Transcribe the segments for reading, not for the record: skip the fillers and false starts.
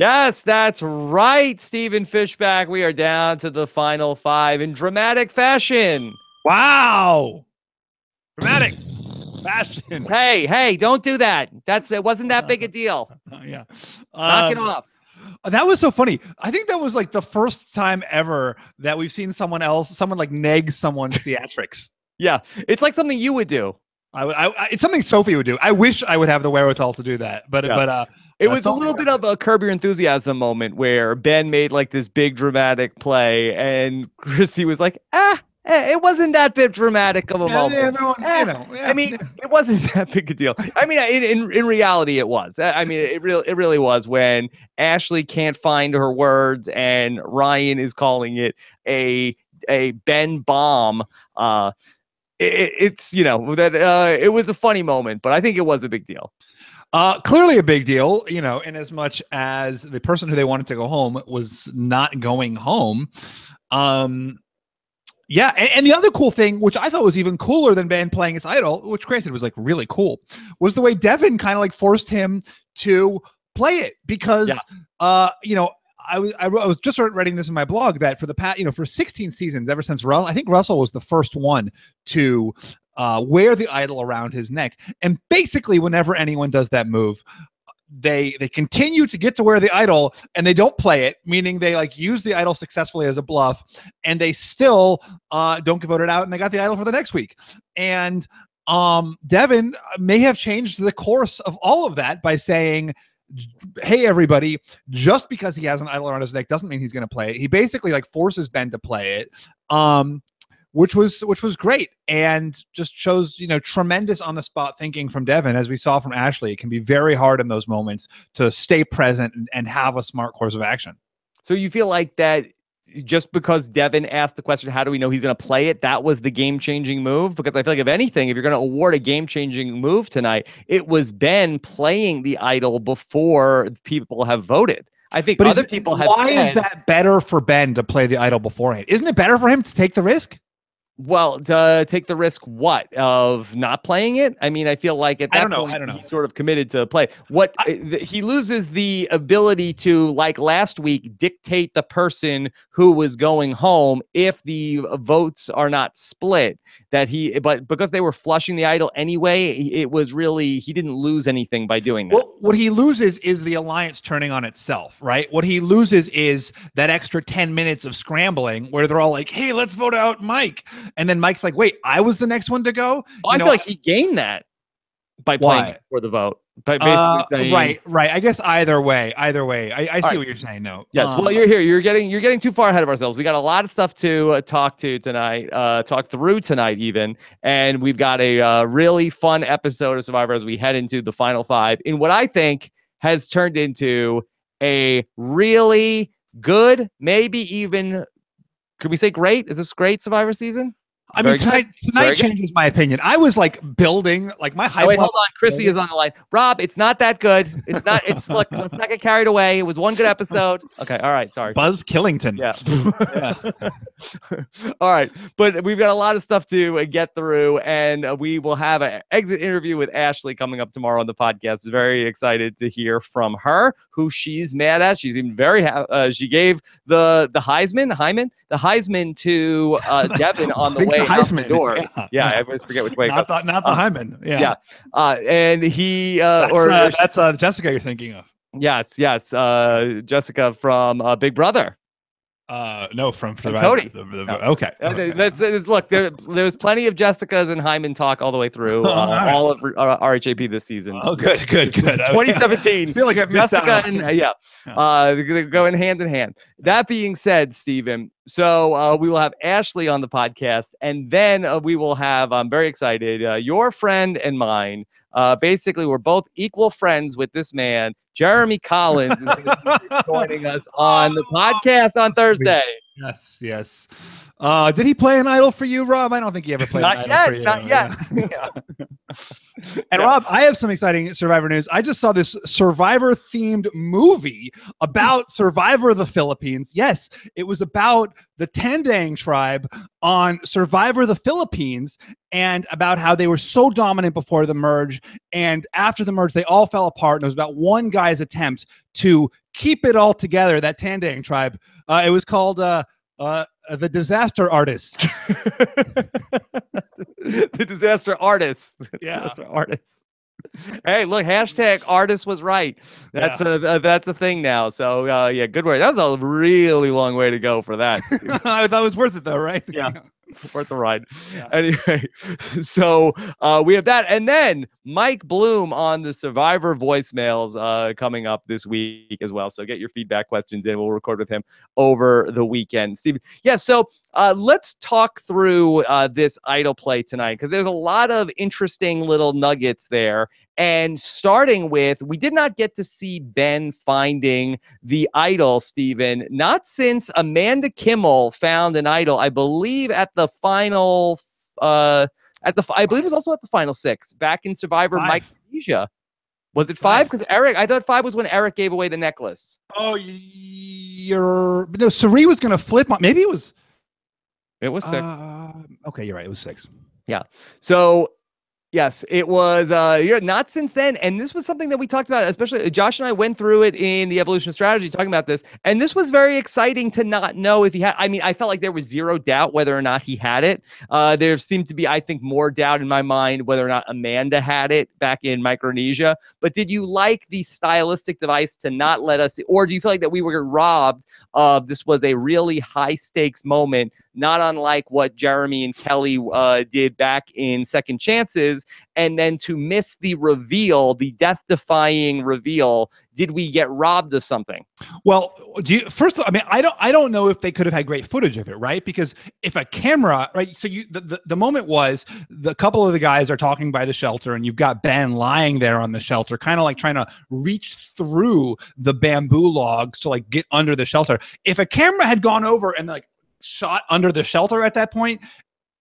Yes, that's right, Stephen Fishbach. We are down to the final 5 in dramatic fashion. Wow. Dramatic fashion. Hey, don't do that. It wasn't that big a deal. Yeah. Knock it off. That was so funny. I think that was like the first time ever that we've seen someone like neg someone's theatrics. Yeah, it's like something you would do. It's something Sophie would do. I wish I would have the wherewithal to do that, but it was a little bit of a Curb Your Enthusiasm moment where Ben made like this big dramatic play, and Chrissy was like, it wasn't that bit dramatic of a moment. Everyone, I mean, it wasn't that big a deal. I mean, in reality, it was. I mean, it really was when Ashley can't find her words and Ryan is calling it a Ben bomb. It's that it was a funny moment, but I think it was a big deal. Clearly a big deal, in as much as the person who they wanted to go home was not going home. Yeah, and the other cool thing, which I thought was even cooler than Ben playing his idol, which granted was like really cool, was the way Devin kind of like forced him to play it because, I was just writing this in my blog that for the past, for 16 seasons, ever since I think Russell was the first one to wear the idol around his neck, and basically whenever anyone does that move, they continue to get to wear the idol and they don't play it, meaning they like use the idol successfully as a bluff, and they still don't get voted out and they got the idol for the next week. And Devin may have changed the course of all of that by saying, hey everybody, just because he has an idol around his neck doesn't mean he's going to play it. He basically like forces Ben to play it, which was great, and just shows tremendous on the spot thinking from Devin. As we saw from Ashley, it can be very hard in those moments to stay present and have a smart course of action. So you feel like that just because Devin asked the question, how do we know he's going to play it, that was the game-changing move? Because I feel like if anything, if you're going to award a game-changing move tonight, it was Ben playing the idol before people have voted. I think other people have said, is that better for Ben to play the idol beforehand? Isn't it better for him to take the risk? Well, to take the risk, what, of not playing it? I mean, I feel like at that point, he's sort of committed to play. He loses the ability to, like last week, dictate the person who was going home if the votes are not split. But because they were flushing the idol anyway, it was really, he didn't lose anything by doing that. Well, what he loses is the alliance turning on itself, right? What he loses is that extra 10 minutes of scrambling where they're all like, hey, let's vote out Mike. And then Mike's like, wait, I was the next one to go? I feel like he gained that by playing for the vote. By basically saying, right. I guess either way. I see what you're saying. No. Yes. Well, you're here. You're getting too far ahead of ourselves. We got a lot of stuff to talk through tonight even. And we've got a really fun episode of Survivor as we head into the final 5 in what I think has turned into a really good, maybe even, could we say great? Is this great Survivor season? I mean, tonight changes my opinion. I was like building, like my hype. Oh, wait, hold on. Chrissy is on the line. Rob, it's not that good. It's not. Look, let's not get carried away. It was one good episode. Okay, all right. Sorry. Buzz Killington. Yeah. All right, but we've got a lot of stuff to get through, and we will have an exit interview with Ashley coming up tomorrow on the podcast. Very excited to hear from her, who she's mad at. She's even very. She gave the Heisman to Devin on the way out the door. Yeah, I always forget which way. Not the Hyman. Yeah. And he that's Jessica you're thinking of. Yes. Jessica from Big Brother. No, from Cody. Okay. Look, there's plenty of Jessicas and Hyman talk all the way through all of RHAP this season. Oh, good. 2017. I feel like I've missed Jessica and they're going hand in hand. That being said, Stephen, so we will have Ashley on the podcast, and then we will have, I'm very excited, your friend and mine. Basically, we're both equal friends with this man. Jeremy Collins is going to be joining us on the podcast on Thursday. Yes. Did he play an idol for you, Rob? I don't think he ever played an idol for you. Not yet. And Rob, I have some exciting Survivor news. I just saw this Survivor-themed movie about Survivor of the Philippines. Yes, it was about the Tandang tribe on Survivor of the Philippines and about how they were so dominant before the merge. And after the merge, they all fell apart. And it was about one guy's attempt to keep it all together. That Tandang tribe. It was called the Disaster Artists. The Disaster Artists. Yeah. Disaster Artists. Hey, look, hashtag artist was right. That's a thing now. So yeah, good work. That was a really long way to go for that. I thought it was worth it though, right? Yeah. Worth the ride. Yeah. Anyway, so we have that. And then Mike Bloom on the Survivor voicemails coming up this week as well. So get your feedback questions in. We'll record with him over the weekend. Steve. Yeah, so let's talk through this idol play tonight, because there's a lot of interesting little nuggets there. And starting with, we did not get to see Ben finding the idol, Stephen, not since Amanda Kimmel found an idol, I believe, at the final, I believe it was also at the final 6 back in Survivor Micronesia. Was it 5? Because I thought 5 was when Eric gave away the necklace. Oh, no, Sari was going to flip on. Maybe it was 6. Okay, you're right. It was 6. Yeah. So yes, it was not since then. And this was something that we talked about, especially Josh and I went through it in the Evolution of Strategy talking about this. And this was very exciting to not know if he had. I mean, I felt like there was zero doubt whether or not he had it. There seemed to be, I think, more doubt in my mind whether or not Amanda had it back in Micronesia. But did you like the stylistic device to not let us, or do you feel like that we were robbed of this was a really high stakes moment, not unlike what Jeremy and Kelly did back in Second Chances, and then to miss the reveal, the death-defying reveal? Did we get robbed of something? Well, first of all, I mean, I don't know if they could have had great footage of it, right? Because if a camera, right? So the moment was the couple of the guys are talking by the shelter, and you've got Ben lying there on the shelter, kind of like trying to reach through the bamboo logs to like get under the shelter. If a camera had gone over and like shot under the shelter at that point,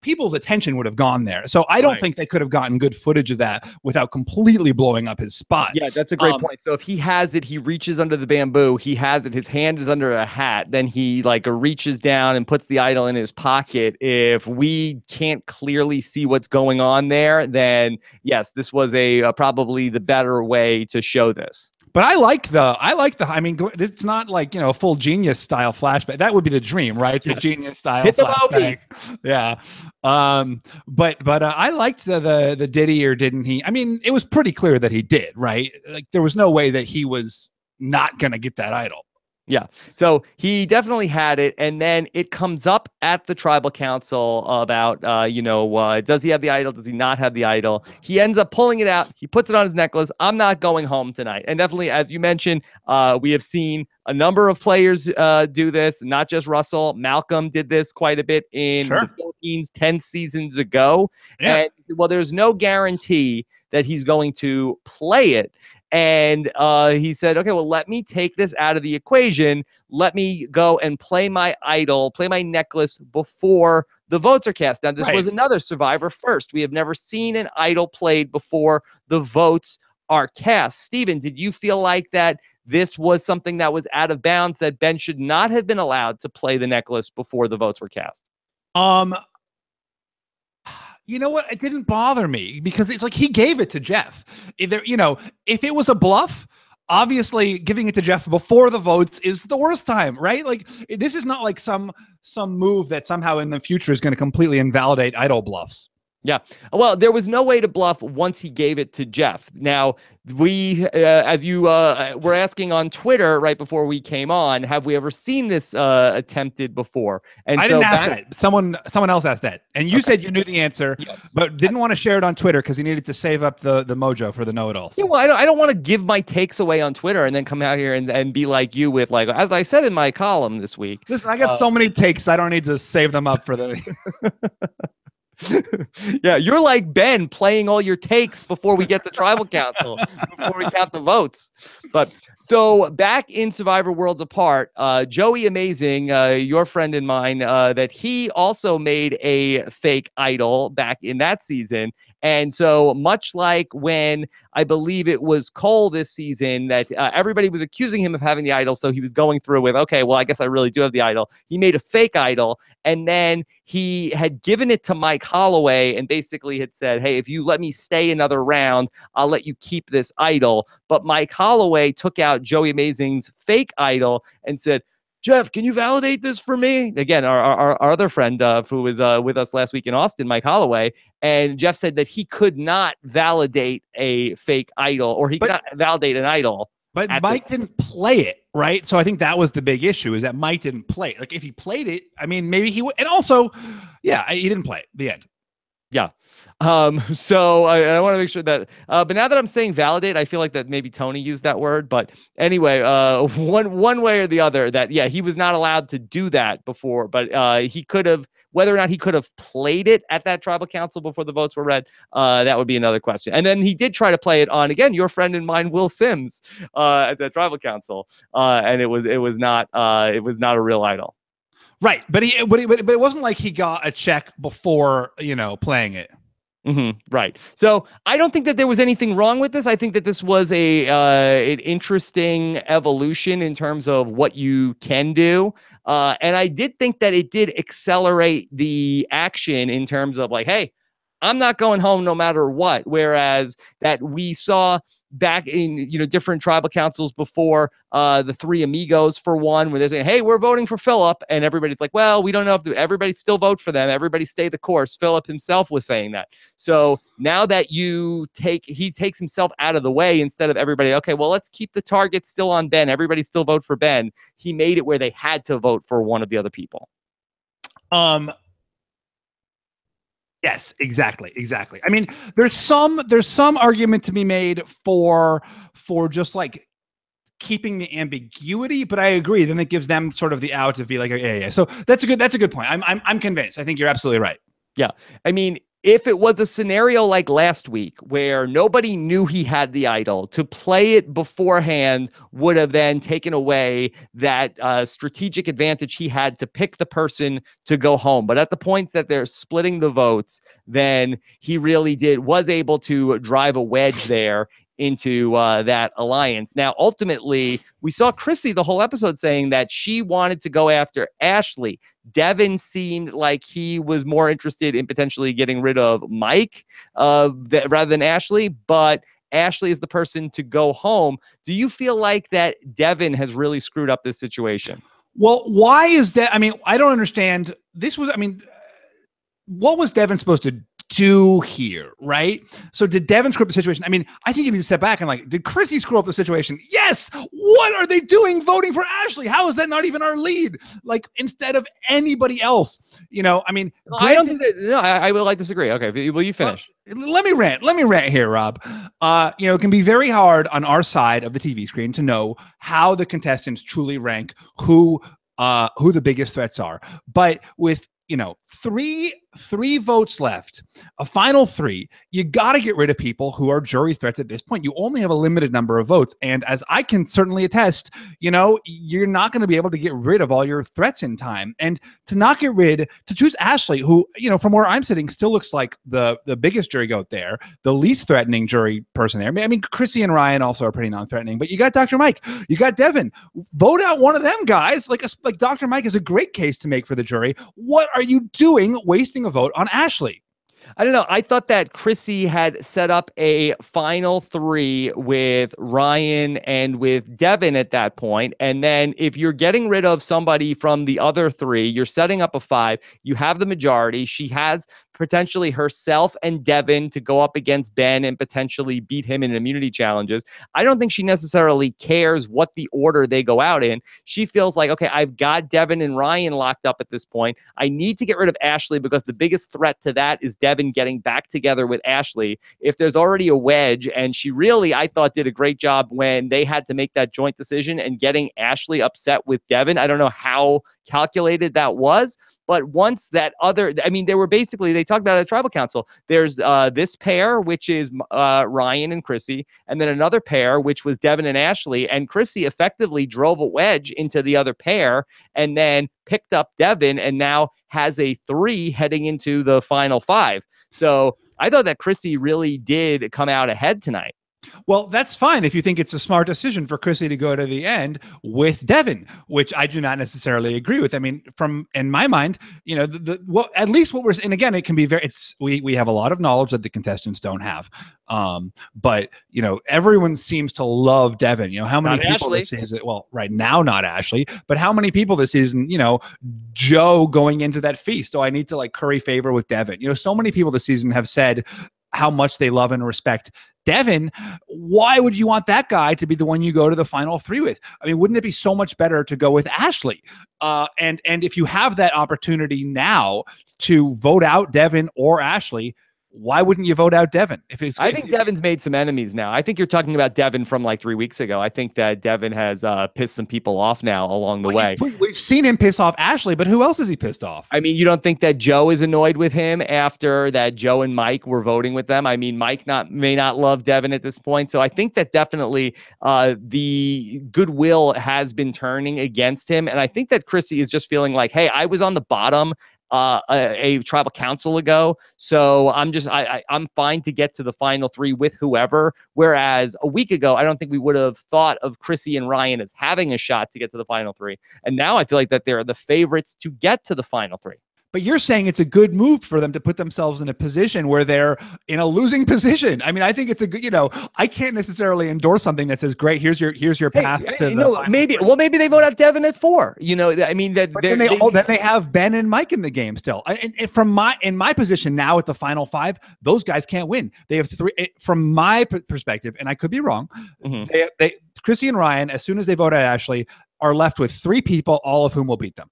people's attention would have gone there. So I don't think they could have gotten good footage of that without completely blowing up his spot. Yeah, that's a great point. So if he has it, he reaches under the bamboo, he has it, his hand is under a hat, then he like reaches down and puts the idol in his pocket. If we can't clearly see what's going on there, then yes, this was probably the better way to show this. But I mean, it's not like, a full Genius style flashback. That would be the dream, right? The Genius style flashback. Yeah. But I liked the did he or didn't he? I mean, it was pretty clear that he did, right? Like there was no way that he was not going to get that idol. Yeah. So he definitely had it. And then it comes up at the tribal council about, does he have the idol? Does he not have the idol? He ends up pulling it out. He puts it on his necklace. I'm not going home tonight. And definitely, as you mentioned, we have seen a number of players do this, not just Russell. Malcolm did this quite a bit in the Philippines 10 seasons ago. Yeah. And well, there's no guarantee that he's going to play it. And he said, okay, well, let me take this out of the equation. Let me go and play my idol, play my necklace before the votes are cast. Now, this was another Survivor first. We have never seen an idol played before the votes are cast. Stephen, did you feel like that this was something that was out of bounds, that Ben should not have been allowed to play the necklace before the votes were cast? You know what? It didn't bother me because it's like he gave it to Jeff. If it was a bluff, obviously giving it to Jeff before the votes is the worst time, right? Like this is not like some move that somehow in the future is going to completely invalidate idol bluffs. Yeah. Well, there was no way to bluff once he gave it to Jeff. Now, we, as you were asking on Twitter right before we came on, have we ever seen this attempted before? And I didn't ask that. Someone else asked that. And you said you knew the answer, but didn't want to share it on Twitter because he needed to save up the mojo for the know-it-alls. Yeah, well, I don't want to give my takes away on Twitter and then come out here and be like you with, like, as I said in my column this week. Listen, I got so many takes, I don't need to save them up for the... Yeah, you're like Ben playing all your takes before we get the tribal council, before we count the votes. But so back in Survivor Worlds Apart, Joey Amazing, your friend and mine, that he also made a fake idol back in that season. And so much like when I believe it was Cole this season that everybody was accusing him of having the idol. So he was going through with, okay, well, I guess I really do have the idol. He made a fake idol. And then he had given it to Mike Holloway and basically had said, hey, if you let me stay another round, I'll let you keep this idol. but Mike Holloway took out Joey Amazing's fake idol and said, Jeff, can you validate this for me? Again, our other friend who was with us last week in Austin, Mike Holloway, and Jeff said that he could not validate a fake idol, or he could not validate an idol. But Mike didn't play it, right? So I think that was the big issue, is that Mike didn't play it. Like, if he played it, I mean, maybe he would. And also, yeah, he didn't play it. The end. Yeah. So I want to make sure that, but now that I'm saying validate, I feel like that maybe Tony used that word, but anyway, one way or the other, that, yeah, he was not allowed to do that before, but he could have, whether or not he could have played it at that tribal council before the votes were read, that would be another question. And then he did try to play it on, again, your friend and mine, Will Sims, at the tribal council. And it was not a real idol. Right. But it wasn't like he got a check before, playing it. Mm-hmm, right. So I don't think that there was anything wrong with this. I think that this was an interesting evolution in terms of what you can do. And I did think that it did accelerate the action in terms of like, hey, I'm not going home no matter what. Whereas that we saw back in, different tribal councils before, the Three Amigos, for one, where they're saying, hey, we're voting for Philip. And everybody's like, well, we don't know if everybody still vote for them. Everybody stay the course. Philip himself was saying that. So now that he takes himself out of the way instead of everybody, okay, well, let's keep the target still on Ben. Everybody still vote for Ben. He made it where they had to vote for one of the other people. Yes, exactly. I mean, there's some argument to be made for just like keeping the ambiguity, but I agree. Then it gives them sort of the out to be like, yeah. So that's a good point. I'm convinced. I think you're absolutely right. Yeah, I mean, if it was a scenario like last week where nobody knew he had the idol, to play it beforehand would have then taken away that strategic advantage he had to pick the person to go home. But at the point that they're splitting the votes, then he really was able to drive a wedge there into that alliance. Now, ultimately, we saw Chrissy the whole episode saying that she wanted to go after Ashley. Devin seemed like he was more interested in potentially getting rid of Mike rather than Ashley, but Ashley is the person to go home. Do you feel like that Devin has really screwed up this situation? Well, why is that? I mean, I don't understand. What was Devin supposed to do here, right? So did Devin screw up the situation? I mean, I think you need to step back and like, did Chrissy screw up the situation? Yes. What are they doing voting for Ashley? How is that not even our lead? Like, instead of anybody else, I mean, I don't think that, no, I will disagree. Okay. Will you finish? Let me rant here, Rob. It can be very hard on our side of the TV screen to know how the contestants truly rank, who the biggest threats are. But with three votes left, a final 3, you got to get rid of people who are jury threats at this point. You only have a limited number of votes. And as I can certainly attest, you're not going to be able to get rid of all your threats in time. And to choose Ashley, who, from where I'm sitting, still looks like the biggest jury goat there, the least threatening jury person there. I mean, Chrissy and Ryan also are pretty non-threatening, but you got Dr. Mike, you got Devin. Vote out one of them, guys. Like Dr. Mike is a great case to make for the jury. What are you doing wasting a vote on Ashley? I don't know. I thought that Chrissy had set up a final 3 with Ryan and with Devin at that point. And then if you're getting rid of somebody from the other 3, you're setting up a 5. You have the majority. She has potentially herself and Devin to go up against Ben and potentially beat him in immunity challenges. I don't think she necessarily cares what the order they go out in. She feels like, okay, I've got Devin and Ryan locked up at this point. I need to get rid of Ashley because the biggest threat to that is Devin getting back together with Ashley. If there's already a wedge, and she really, I thought, did a great job when they had to make that joint decision and getting Ashley upset with Devin. I don't know how calculated that was. But once they talked about it at Tribal Council. There's this pair, which is Ryan and Chrissy, and then another pair, which was Devin and Ashley. And Chrissy effectively drove a wedge into the other pair and then picked up Devin and now has a 3 heading into the final 5. So I thought that Chrissy really did come out ahead tonight. Well, that's fine if you think it's a smart decision for Chrissy to go to the end with Devin, which I do not necessarily agree with. I mean, from in my mind, you know, well, at least what we're, and again, it can be very, we have a lot of knowledge that the contestants don't have. But you know, everyone seems to love Devin. You know, how many people this season? Well, right now, not Ashley, but how many people this season? You know, Joe going into that feast. Oh, I need to like curry favor with Devin. You know, so many people this season have said how much they love and respect Devin. Why would you want that guy to be the one you go to the final three with? I mean, wouldn't it be so much better to go with Ashley? And if you have that opportunity now to vote out Devin or Ashley, why wouldn't you vote out Devin? I think Devin's made some enemies now. I think you're talking about Devin from like 3 weeks ago. I think that Devin has pissed some people off now along the way. We've seen him piss off Ashley, but who else is he pissed off? I mean, you don't think that Joe is annoyed with him after that Joe and Mike were voting with them? I mean, Mike may not love Devin at this point. So I think that definitely the goodwill has been turning against him. And I think that Chrissy is just feeling like, hey, I was on the bottom a tribal council ago, so I'm fine to get to the final three with whoever. Whereas a week ago, I don't think we would have thought of Chrissy and Ryan as having a shot to get to the final three. And now I feel like that they're the favorites to get to the final three. But you're saying it's a good move for them to put themselves in a position where they're in a losing position. I mean, I think it's a good, you know, I can't necessarily endorse something that says, great, here's your path to maybe they vote out Devin at 4. You know, I mean, that then they have Ben and Mike in the game still. And in my position now at the final 5, those guys can't win. They have 3 from my perspective, and I could be wrong. They Chrissy and Ryan, as soon as they vote out Ashley, are left with 3 people, all of whom will beat them.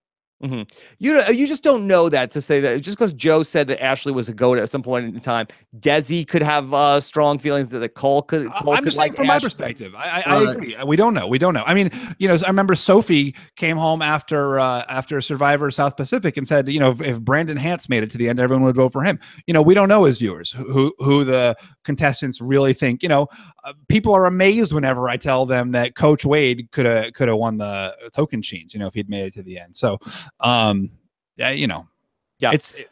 You just don't know that to say that just because Joe said that Ashley was a goat at some point in time. Desi could have strong feelings that Cole could. I'm just saying from my perspective. I agree. We don't know. I mean, you know, I remember Sophie came home after Survivor South Pacific and said, you know, if Brandon Hantz made it to the end, everyone would vote for him. You know, we don't know as viewers who the contestants really think. You know, people are amazed whenever I tell them that Coach Wade could have won the token sheens. You know, if he'd made it to the end. So. Yeah, you know, yeah, all right,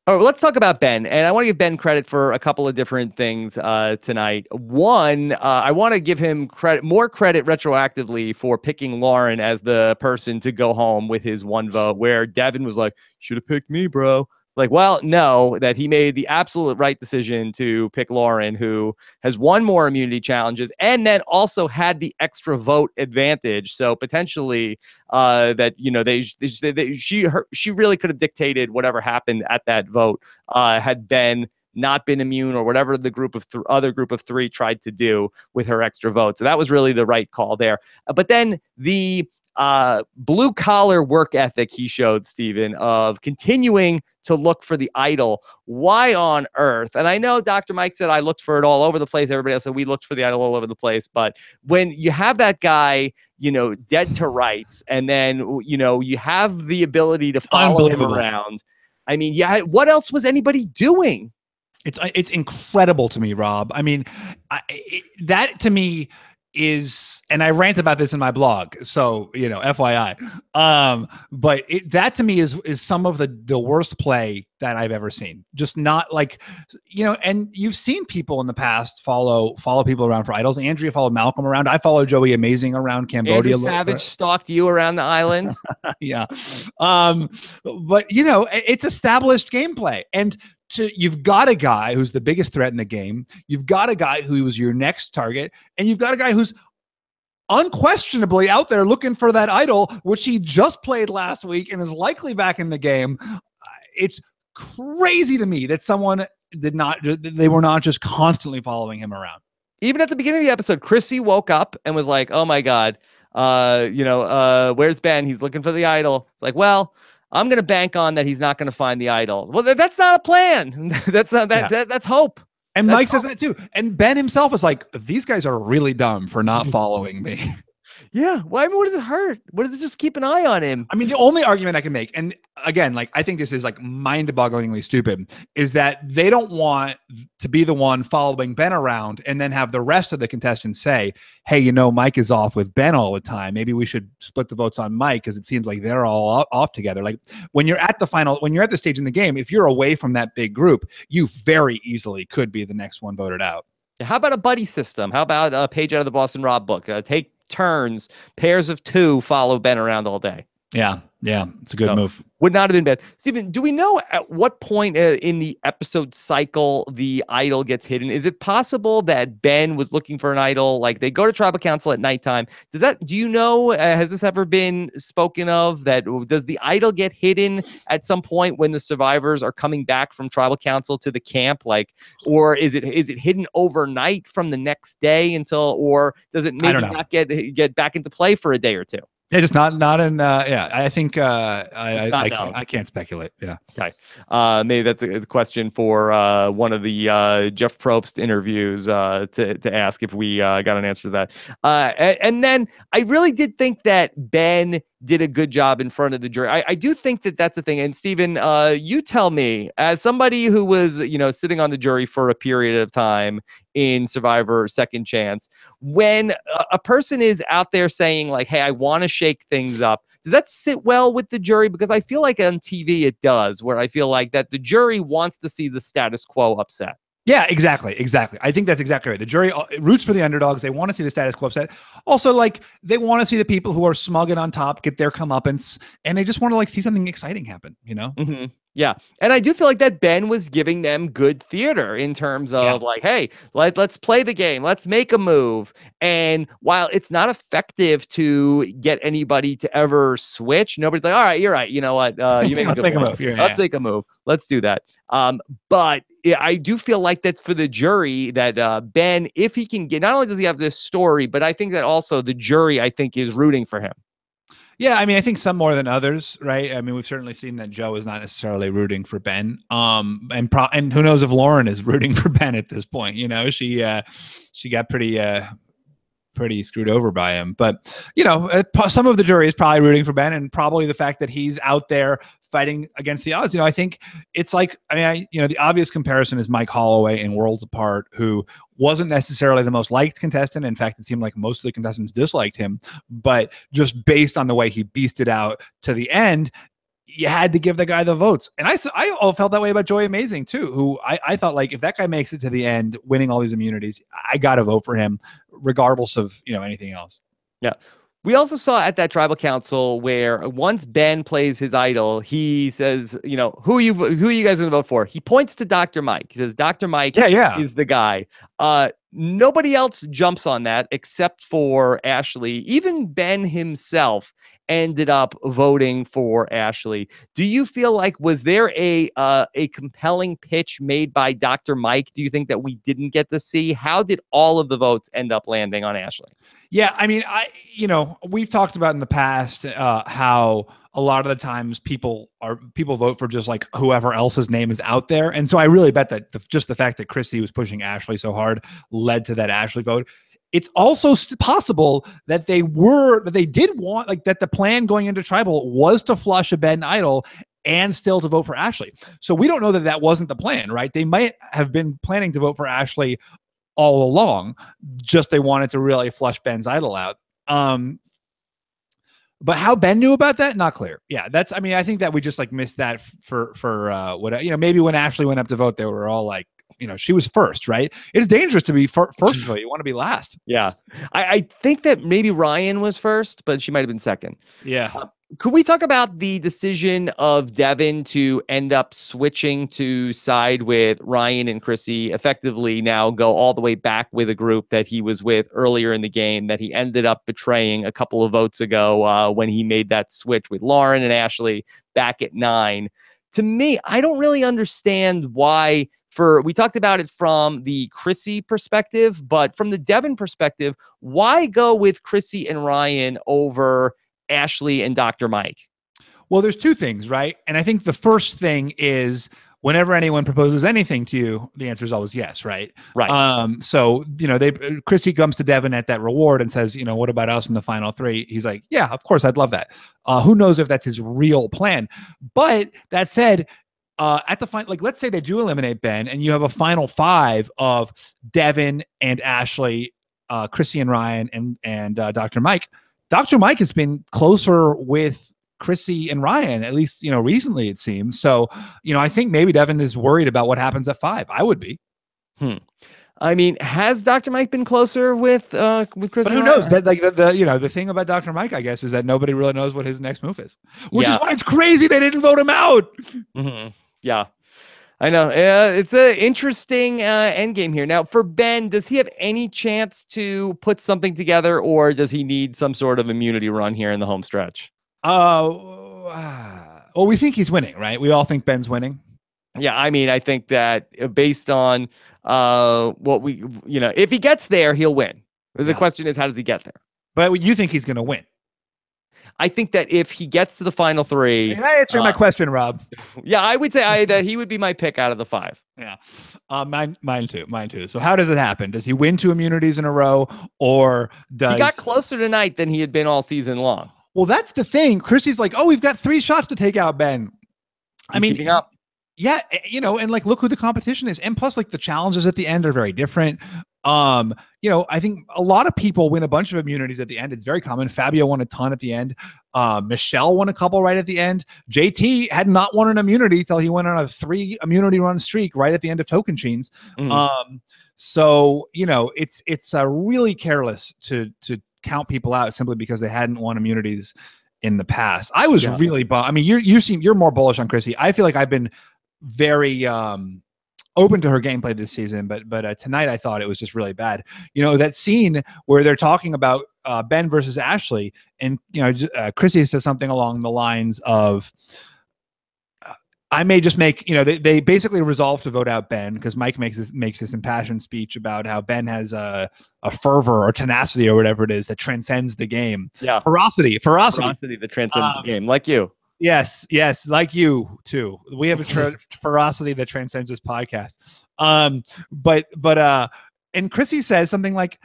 well, let's talk about Ben. And I want to give Ben credit for a couple of different things tonight. One, I want to give him more credit retroactively for picking Lauren as the person to go home with his 1 vote, where Devin was like, should have picked me, bro. Like, well, no, that he made the absolute right decision to pick Lauren, who has won more immunity challenges and then also had the extra vote advantage. So potentially that, you know, she really could have dictated whatever happened at that vote had Ben not been immune or whatever the other group of 3 tried to do with her extra vote. So that was really the right call there. But then the blue collar work ethic he showed, Stephen, of continuing to look for the idol. Why on earth? And I know Dr. Mike said I looked for it all over the place. Everybody else said we looked for the idol all over the place. But when you have that guy, you know, dead to rights, and then, you know, you have the ability to follow him around. I mean, yeah, what else was anybody doing? It's incredible to me, Rob. I mean, that to me is, and I rant about this in my blog, so you know, FYI. But that to me is some of the worst play that I've ever seen. Just not like, you know, and you've seen people in the past follow people around for idols. Andrea followed Malcolm around. I followed Joey Amazing around Cambodia. Andrew Savage stalked you around the island. Yeah. But you know, it's established gameplay, and you've got a guy who's the biggest threat in the game. You've got a guy who was your next target, and you've got a guy who's unquestionably out there looking for that idol, which he just played last week and is likely back in the game. It's crazy to me that someone they were not just constantly following him around. Even at the beginning of the episode, Chrissy woke up and was like, oh my God, you know, where's Ben? He's looking for the idol. It's like, well, I'm going to bank on that he's not going to find the idol. Well, that's not a plan. That's not that's hope. And Mike says that too. And Ben himself is like, these guys are really dumb for not following me. Yeah. Well, I mean, what does it hurt? What does it just keep an eye on him? I mean, the only argument I can make, and again, like, I think this is like mind-bogglingly stupid, is that they don't want to be the one following Ben around and then have the rest of the contestants say, hey, you know, Mike is off with Ben all the time. Maybe we should split the votes on Mike because it seems like they're all off together. Like when you're at the stage in the game, if you're away from that big group, you very easily could be the next one voted out. How about a buddy system? How about a page out of the Boston Rob book? Take turns, pairs of 2 follow Ben around all day. Yeah, it's a good move. Would not have been bad. Stephen, do we know at what point in the episode cycle the idol gets hidden? Is it possible that Ben was looking for an idol? Like they go to tribal council at nighttime. Do you know, has this ever been spoken of, that does the idol get hidden at some point when the survivors are coming back from tribal council to the camp? Like, or is it hidden overnight from the next day until, or does it maybe not get back into play for a day or 2? Yeah, just not in. Yeah, I think I can't speculate. Yeah. Okay. Maybe that's a question for one of the Jeff Probst interviews to ask if we got an answer to that. And then I really did think that Ben did a good job in front of the jury. I do think that that's a thing. And Stephen, you tell me, as somebody who was, sitting on the jury for a period of time in Survivor Second Chance, when a person is out there saying like, hey, I want to shake things up, does that sit well with the jury? Because I feel like on TV it does, where I feel like that the jury wants to see the status quo upset. Yeah, exactly. I think that's exactly right. The jury roots for the underdogs. They want to see the status quo upset. Also, like, they want to see the people who are smug and on top get their comeuppance, and they just want to like see something exciting happen, Mm-hmm. Yeah. And I do feel like that Ben was giving them good theater in terms of like, hey, let's play the game. Let's make a move. And while it's not effective to get anybody to ever switch, nobody's like, all right, you're right. You know what? You make let's make a move. Let's make a move. Let's do that. But I do feel like that for the jury that Ben, if he can get, not only does he have this story, but I think that also the jury, I think, is rooting for him. Yeah, I mean, I think some more than others, right? I mean, we've certainly seen that Joe is not necessarily rooting for Ben. And who knows if Lauren is rooting for Ben at this point? She got pretty screwed over by him. But some of the jury is probably rooting for Ben, and probably the fact that he's out there fighting against the odds. I think it's like, the obvious comparison is Mike Holloway in Worlds Apart, who wasn't necessarily the most liked contestant. In fact, it seemed like most of the contestants disliked him, but just based on the way he beasted out to the end, you had to give the guy the votes. And I all felt that way about Joey Amazing too, who I thought, like, if that guy makes it to the end, winning all these immunities, I got to vote for him regardless of, anything else. Yeah. We also saw at that tribal council where once Ben plays his idol, he says, who are you guys going to vote for? He points to Dr. Mike. He says, Dr. Mike is the guy. Nobody else jumps on that except for Ashley. Even Ben himself ended up voting for Ashley. Do you feel like, was there a compelling pitch made by Dr. Mike, do you think, that we didn't get to see? How did all of the votes end up landing on Ashley? Yeah, I mean, we've talked about in the past how a lot of the times people vote for just like whoever else's name is out there. And so I really bet that just the fact that Christy was pushing Ashley so hard led to that Ashley vote. It's also possible that they did want, like, that the plan going into tribal was to flush a Ben idol and still to vote for Ashley. So we don't know that wasn't the plan, right? They might have been planning to vote for Ashley all along, just they wanted to really flush Ben's idol out. But how Ben knew about that, not clear. Yeah, I think that we just like missed that for what, maybe when Ashley went up to vote, they were all like, she was first, right? It's dangerous to be first. You want to be last. Yeah. I think that maybe Ryan was first, but she might have been second. Yeah. Could we talk about the decision of Devin to end up switching to side with Ryan and Chrissy, effectively now go all the way back with a group that he was with earlier in the game, that he ended up betraying a couple of votes ago when he made that switch with Lauren and Ashley back at 9? To me, I don't really understand why. We talked about it from the Chrissy perspective, but from the Devin perspective, why go with Chrissy and Ryan over Ashley and Dr. Mike? Well, there's two things, right? And I think the first thing is, whenever anyone proposes anything to you, the answer is always yes, right? Right. So, Chrissy comes to Devin at that reward and says, what about us in the final 3? He's like, yeah, of course, I'd love that. Who knows if that's his real plan? But that said, at the final, like, let's say they do eliminate Ben and you have a final 5 of Devin and Ashley, Chrissy and Ryan and Dr. Mike. Dr. Mike has been closer with Chrissy and Ryan, at least, recently, it seems. So, I think maybe Devin is worried about what happens at 5. I would be. I mean, has Dr. Mike been closer with Chris? But who knows? That like the thing about Dr. Mike, I guess, is that nobody really knows what his next move is, which is why it's crazy they didn't vote him out. Yeah, I know. It's an interesting end game here. Now, for Ben, does he have any chance to put something together, or does he need some sort of immunity run here in the home stretch? Well, we think he's winning, right? We all think Ben's winning. Yeah, I mean, I think that based on what we, if he gets there, he'll win. The question is, how does he get there? But you think he's going to win? I think that if he gets to the final three, can I answer my question, Rob? Yeah, I would say that he would be my pick out of the 5. Yeah, mine too. So how does it happen? Does he win 2 immunities in a row, or does he got closer tonight than he had been all season long? Well, that's the thing. Chrissy's like, oh, we've got 3 shots to take out Ben. I mean, keeping up. Yeah, and like, look who the competition is, and plus, like, the challenges at the end are very different. I think a lot of people win a bunch of immunities at the end. It's very common. Fabio won a ton at the end. Michelle won a couple right at the end. JT had not won an immunity till he went on a 3 immunity run streak right at the end of Token Chains. So it's really careless to count people out simply because they hadn't won immunities in the past. I was really bummed. I mean, you're more bullish on Chrissy. I feel like I've been very open to her gameplay this season, but tonight I thought it was just really bad. That scene where they're talking about Ben versus Ashley, and Chrissy says something along the lines of, I may just make, they basically resolve to vote out Ben because Mike makes this impassioned speech about how Ben has a fervor or tenacity or whatever it is that transcends the game. Yeah. Ferocity that transcends the game, like you. Yes, like you too. We have a ferocity that transcends this podcast. And Chrissy says something like,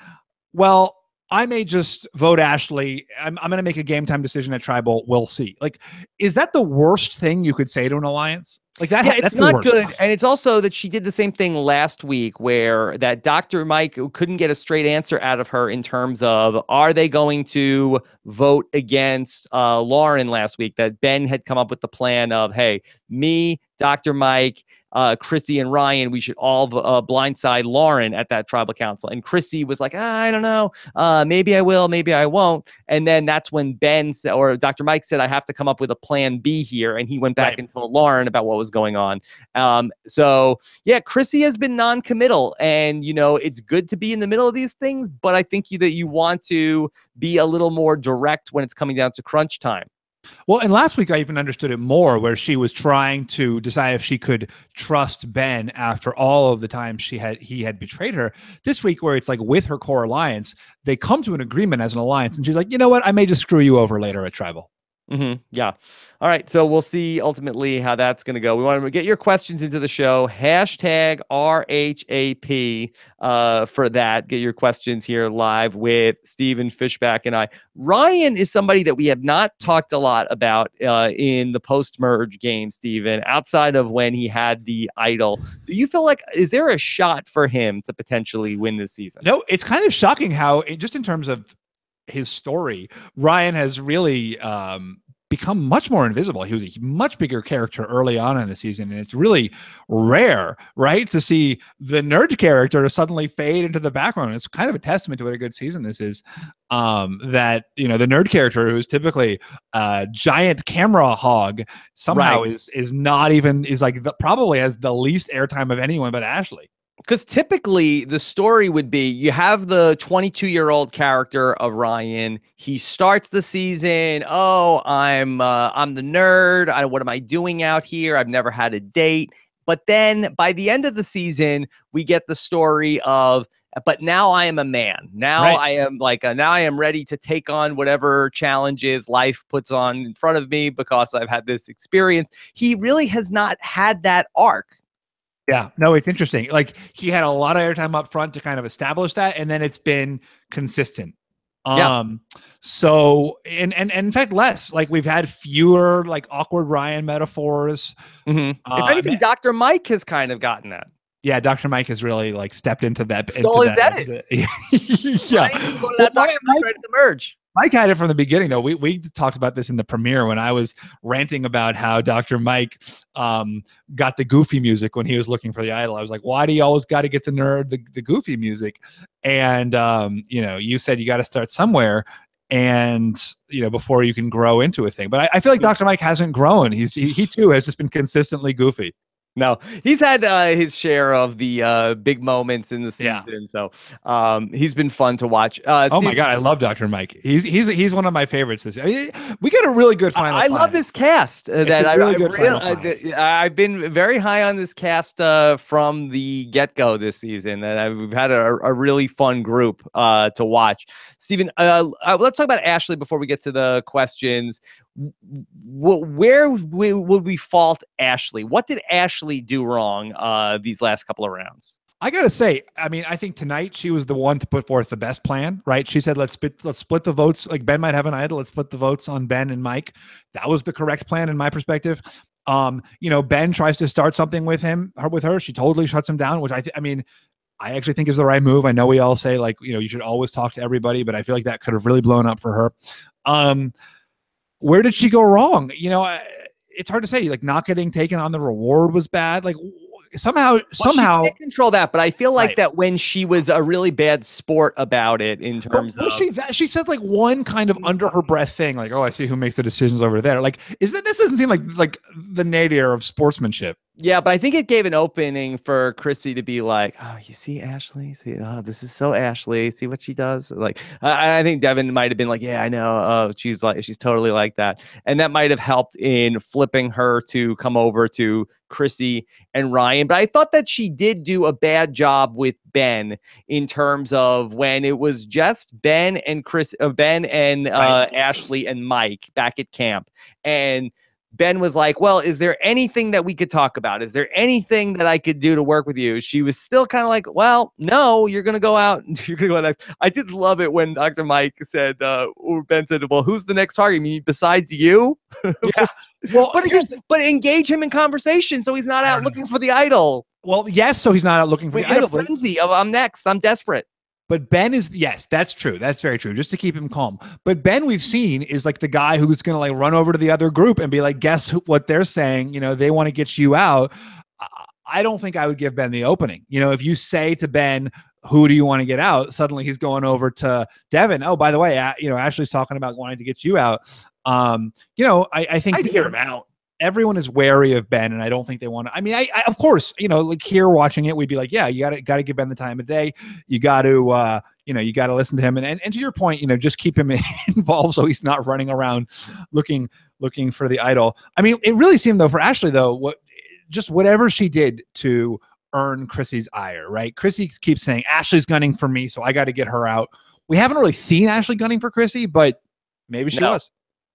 well, I may just vote Ashley. I'm going to make a game time decision at Tribal. We'll see. Like, is that the worst thing you could say to an alliance? Like that? Yeah, it's not good. And it's also that she did the same thing last week where that Dr. Mike couldn't get a straight answer out of her in terms of, are they going to vote against Lauren last week? That Ben had come up with the plan of, hey, me, Dr. Mike, Chrissy and Ryan, we should all blindside Lauren at that tribal council. And Chrissy was like, I don't know. Maybe I will, maybe I won't. And then that's when Ben said, or Dr. Mike said, I have to come up with a plan B here. And he went back and told Lauren about what was going on. So yeah, Chrissy has been non-committal, and it's good to be in the middle of these things, but I think that you want to be a little more direct when it's coming down to crunch time. Well, and last week I even understood it more, where she was trying to decide if she could trust Ben after all of the time he had betrayed her. This week, where it's like with her core alliance, they come to an agreement as an alliance, and she's like, you know what, I may just screw you over later at Tribal. Yeah. All right. So we'll see ultimately how that's going to go. We want to get your questions into the show. Hashtag RHAP for that. Get your questions here live with Stephen Fishbach and I. Ryan is somebody that we have not talked a lot about in the post-merge game, Stephen, outside of when he had the idol. Do you feel like, is there a shot for him to potentially win this season? No, it's kind of shocking how, just in terms of his story, Ryan has really become much more invisible. He was a much bigger character early on in the season, and it's really rare, right, to see the nerd character suddenly fade into the background. It's kind of a testament to what a good season this is, that the nerd character, who's typically a giant camera hog, somehow is not even, is like probably has the least airtime of anyone but Ashley. Because typically the story would be, you have the 22-year-old character of Ryan. He starts the season, I'm the nerd. What am I doing out here? I've never had a date. But then by the end of the season, we get the story of, but now I am a man. Now I am now I am ready to take on whatever challenges life puts on in front of me because I've had this experience. He really has not had that arc. Yeah, no, it's interesting. Like, he had a lot of airtime up front to kind of establish that, and then it's been consistent. So, and in fact, less. Like, we've had fewer like awkward Ryan metaphors. If anything, Dr. Mike has kind of gotten that. Yeah, Dr. Mike has really like stepped into that. Stole his edit. Yeah. Dr. Mike ready to merge. Mike had it from the beginning, though. We talked about this in the premiere when I was ranting about how Dr. Mike got the goofy music when he was looking for the idol. I was like, why do you always got to get the goofy music? And you said you got to start somewhere, and before you can grow into a thing. But I feel like Dr. Mike hasn't grown. He too has just been consistently goofy. No, he's had his share of the big moments in the season, so he's been fun to watch. Oh my God, I love Dr.Ike. He's one of my favorites this year. We got a really good final. I love this cast. I've been very high on this cast from the get-go this season, and we've had a really fun group to watch. Stephen, let's talk about Ashley before we get to the questions. Where would we fault Ashley? What did Ashley do wrong these last couple of rounds? I gotta say, I mean, I think tonight she was the one to put forth the best plan, right? She said, let's split the votes. Like, Ben might have an idol. Let's split the votes on Ben and Mike. That was the correct plan in my perspective. Ben tries to start something with her. She totally shuts him down, which I actually think is the right move. I know we all say, like, you should always talk to everybody, but I feel like that could have really blown up for her. Where did she go wrong? It's hard to say. Like, not getting taken on the reward was bad. Like, somehow she can't control that. But I feel like that when she was a really bad sport about it, in terms of she said like one kind of under her breath thing, like, oh, I see who makes the decisions over there. Like, this doesn't seem like the nadir of sportsmanship. Yeah, but I think it gave an opening for Chrissy to be like, oh, you see Ashley? See, oh, this is so Ashley. See what she does? Like, I think Devin might have been like, yeah, I know. Oh, she's totally like that. And that might have helped in flipping her to come over to Chrissy and Ryan. But I thought that she did do a bad job with Ben in terms of when it was just Ben and Ashley and Mike back at camp. And Ben was like, well, is there anything that we could talk about? Is there anything that I could do to work with you? She was still kind of like, well, no, you're going to go out. You're going to go next. I did love it when Dr. Mike said, or Ben said, well, who's the next target? I mean, besides you? Yeah. Well, but engage him in conversation so he's not out looking for the idol. Well, yes, so he's not out looking for the idol. Frenzy of I'm next. I'm desperate. But Ben is, yes, that's true. That's very true. Just to keep him calm. But Ben, we've seen, is like the guy who's going to like run over to the other group and be like, guess what they're saying? They want to get you out. I don't think I would give Ben the opening. If you say to Ben, who do you want to get out? Suddenly he's going over to Devin. Oh, by the way, Ashley's talking about wanting to get you out. I think I'd hear him out. Everyone is wary of Ben, and I don't think they want to. I mean, I of course, like here watching it, we'd be like, yeah, you got to give Ben the time of day. You got to, you got to listen to him, and to your point, just keep him involved so he's not running around looking for the idol. I mean, it really seemed though for Ashley though, whatever she did to earn Chrissy's ire, right? Chrissy keeps saying Ashley's gunning for me, so I got to get her out. We haven't really seen Ashley gunning for Chrissy, but maybe she was.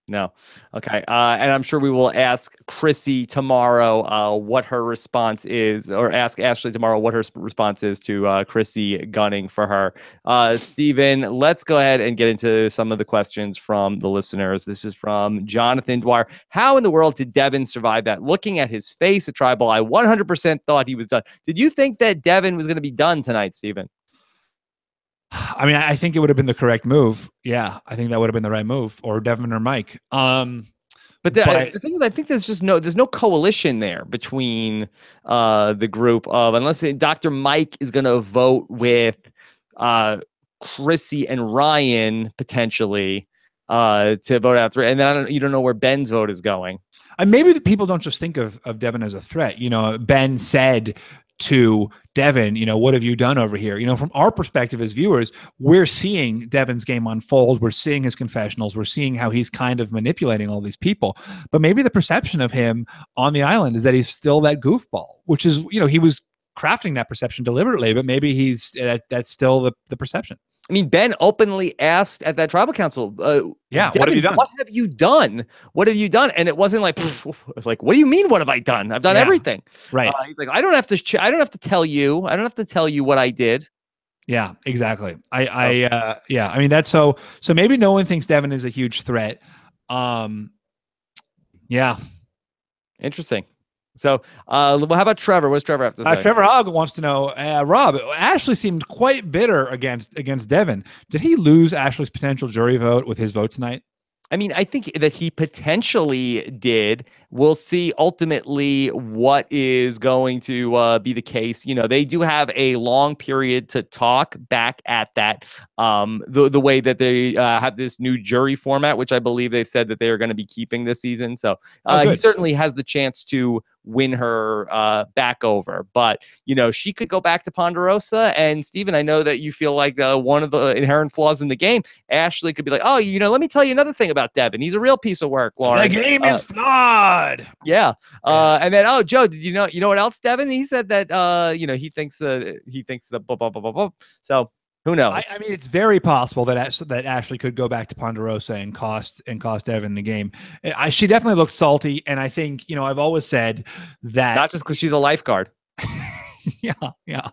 No. Okay. And I'm sure we will ask Chrissy tomorrow what her response is, or ask Ashley tomorrow what her response is to Chrissy gunning for her. Stephen, let's go ahead and get into some of the questions from the listeners. This is from Jonathan Dwyer. How in the world did Devin survive that? Looking at his face at Tribal, I 100% thought he was done. Did you think that Devin was going to be done tonight, Stephen? I mean, I think it would have been the correct move. Yeah, I think that would have been the right move, or Devin or Mike. But the thing is, I think there's no coalition there between the group of, unless Dr. Mike is going to vote with Chrissy and Ryan potentially to vote out three, and then you don't know where Ben's vote is going. And maybe the people don't just think of Devin as a threat. Ben said to Devin, what have you done over here? From our perspective as viewers, we're seeing Devin's game unfold. We're seeing his confessionals. We're seeing how he's kind of manipulating all these people. But maybe the perception of him on the island is that he's still that goofball, which is, he was crafting that perception deliberately, but maybe that's still the perception. I mean, Ben openly asked at that tribal council, Devin, what have you done? What have you done? What have you done? And it wasn't like, what do you mean? What have I done? I've done everything. Right. He's like, I don't have to tell you. I don't have to tell you what I did. Yeah, exactly. I mean, that's so maybe no one thinks Devin is a huge threat. Yeah. Interesting. So, well, how about Trevor? What's Trevor have to say? Trevor Hogg wants to know, Rob, Ashley seemed quite bitter against Devin. Did he lose Ashley's potential jury vote with his vote tonight? I mean, I think that he potentially did. We'll see ultimately what is going to be the case. You know, they do have a long period to talk back at that. The way that they have this new jury format, which I believe they've said that they are going to be keeping this season. So he certainly has the chance to win her back over. But, you know, she could go back to Ponderosa. And, Stephen, I know that you feel like one of the inherent flaws in the game, Ashley could be like, oh, you know, let me tell you another thing about Devin. He's a real piece of work, Lauren. The game is flawed. Yeah. And then, oh, Joe, did you know what else, Devin? He said that, you know, he thinks the blah, blah, blah, blah, blah. So who knows? I mean, it's very possible that Ashley could go back to Ponderosa and cost Devin the game. She definitely looked salty, and I think, you know, I've always said that not just because she's a lifeguard. yeah.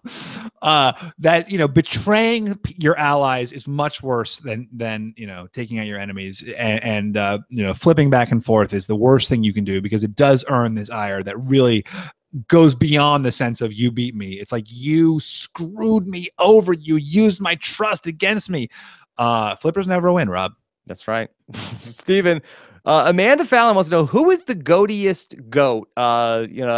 That, you know, betraying your allies is much worse than you know, taking out your enemies, and you know, flipping back and forth is the worst thing you can do, because it does earn this ire that really goes beyond the sense of you beat me. It's like, you screwed me over. You used my trust against me. Flippers never win, Rob. That's right. Stephen, Amanda Fallon wants to know, who is the goatiest goat? You know,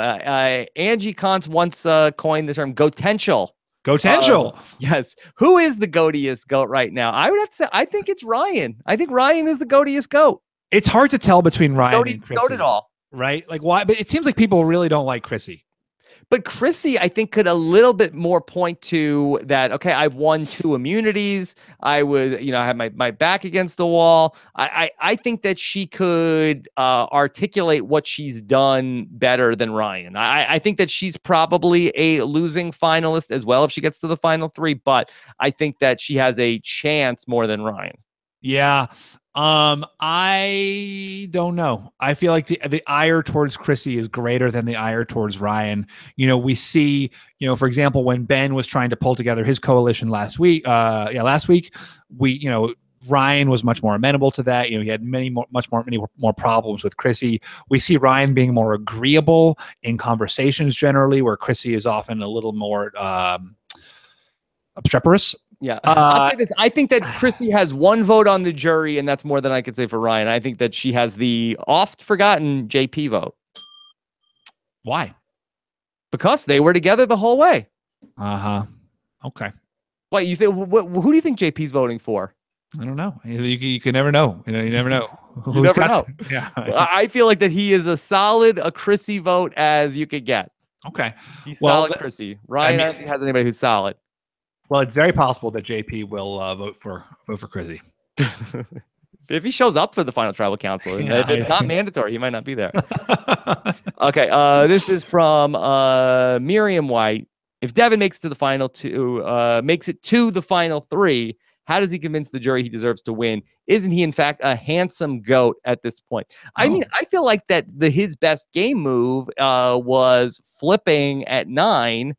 Angie Kantz once coined the term goatential. Goatential. Yes. Who is the goatiest goat right now? I would have to say, I think it's Ryan. I think Ryan is the goatiest goat. It's hard to tell between Ryan and Chrissy. Goat at all. Right? Like, why? But it seems like people really don't like Chrissy. But Chrissy, I think, could a little bit more point to that. Okay, I've won 2 immunities. I would, you know, I have my back against the wall. I think that she could articulate what she's done better than Ryan. I think that she's probably a losing finalist as well if she gets to the final 3. But I think that she has a chance more than Ryan. Yeah. I don't know. I feel like the ire towards Chrissy is greater than the ire towards Ryan. You know, we see, you know, for example, when Ben was trying to pull together his coalition last week, you know, Ryan was much more amenable to that. You know, he had many more problems with Chrissy. We see Ryan being more agreeable in conversations generally, where Chrissy is often a little more obstreperous. Yeah, I'll say this. I think that Chrissy has 1 vote on the jury, and that's more than I could say for Ryan. I think that she has the oft-forgotten JP vote. Why? Because they were together the whole way. Uh-huh. Okay. What, you think? Who do you think JP's voting for? I don't know. You can never know. You know, you never know. You never know. Yeah. I feel like that he is a solid Chrissy vote as you could get. Okay. He's solid Chrissy. Ryan, I don't think has anybody who's solid. Well, it's very possible that JP will vote for Chrissy. If he shows up for the final tribal council, if it's not mandatory, he might not be there. Okay, this is from Miriam White. If Devin makes it to the final 2, makes it to the final 3, how does he convince the jury he deserves to win? Isn't he, in fact, a handsome goat at this point? I mean, I feel like that his best game move was flipping at 9.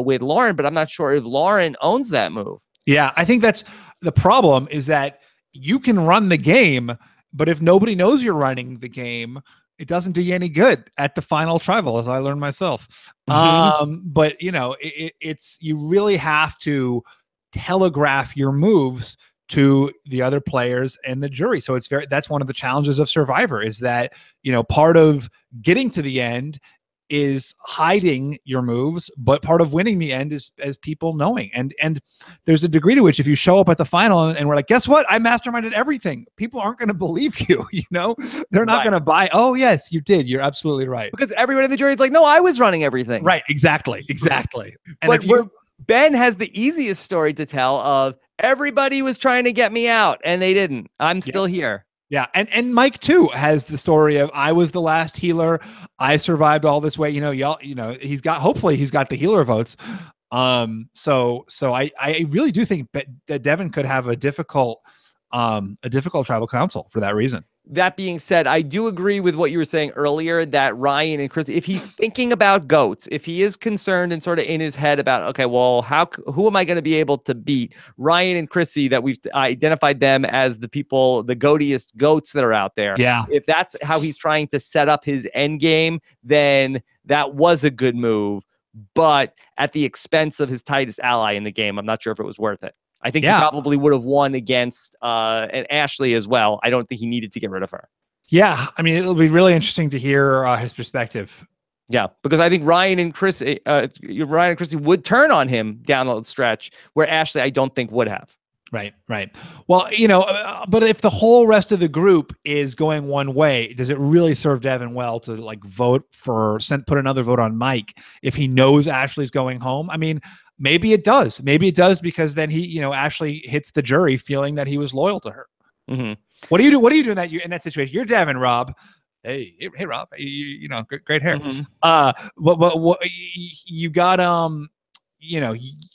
With Lauren, but I'm not sure if Lauren owns that move. Yeah, I think that's the problem, is that you can run the game, but if nobody knows you're running the game, it doesn't do you any good at the final tribal, as I learned myself. But, you know, it's you really have to telegraph your moves to the other players and the jury. So that's one of the challenges of Survivor, is that, you know, part of getting to the end is hiding your moves, but part of winning the end is as people knowing. And there's a degree to which, if you show up at the final and we're like, guess what? I masterminded everything, people aren't going to believe you. You know, they're not going to buy, oh yes, you did. You're absolutely right. Because everybody in the jury is like, no, I was running everything. Right. Exactly. And but Ben has the easiest story to tell of everybody was trying to get me out and they didn't. I'm still here. Yeah, and Mike too has the story of, I was the last healer. I survived all this way. You know, y'all. You know, hopefully he's got the healer votes. So I really do think that Devin could have a difficult tribal council for that reason. That being said, I do agree with what you were saying earlier, that Ryan and Chris, if he's thinking about goats, if he is concerned and sort of in his head about, okay, well, who am I going to be able to beat? Ryan and Chrissy, that we've identified them as the people, the goatiest goats that are out there. Yeah. If that's how he's trying to set up his end game, then that was a good move, but at the expense of his tightest ally in the game. I'm not sure if it was worth it. I think he probably would have won against and Ashley as well. I don't think he needed to get rid of her. Yeah, I mean, it'll be really interesting to hear his perspective. Yeah, because I think Ryan and Chrissy would turn on him down the stretch, where Ashley, I don't think, would have. Right. Well, but if the whole rest of the group is going one way, does it really serve Devin well to like put another vote on Mike if he knows Ashley's going home? I mean, maybe it does. Maybe it does because then he, Ashley hits the jury feeling that he was loyal to her. Mm-hmm. What do you do? What do you do in that situation? You're Devin, Rob. Hey, Rob. Great hair. Mm-hmm. What you got?